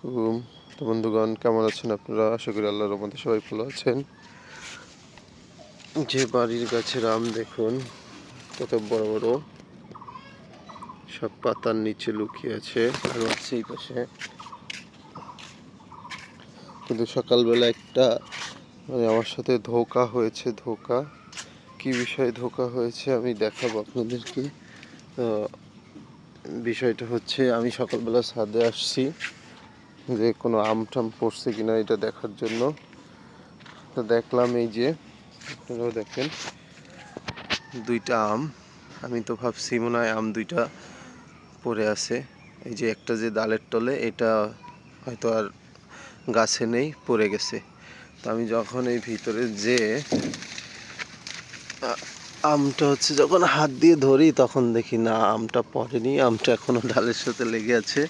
আলাইকুম। তো বন্ধুগণ, কেমন আছেন আপনারা? আশা করি আল্লাহর রহমতে সবাই ভালো আছেন। যে বাড়ির গাছের আম দেখুন কত বড় বড়, সব পাতার নিচে লুকিয়ে আছে, আরও আছে এই পাশে। কিন্তু সকালবেলা একটা আমার সাথে ধোঁকা হয়েছে। কি বিষয়ে ধোঁকা হয়েছে আমি দেখাবো আপনাদেরকে। তো বিষয়টা হচ্ছে, আমি সকালবেলা ছাদে আসছি যে কোনো আম টাম পড়ছে কিনা এটা দেখার জন্য। তো দেখলাম, এই যে আপনারাও দেখেন, দুইটা আম। আমি তো ভাবছি মনে হয় আম দুইটা পড়ে আছে। এই যে একটা যে ডালের তলে, এটা হয়তো আর গাছে নেই, পড়ে গেছে। তো আমি যখন এই ভিতরে যে আমটা যখন হাত দিয়ে ধরি, তখন দেখি না, আমটা পড়েনি, আমটা এখনো ডালের সাথে লেগে আছে।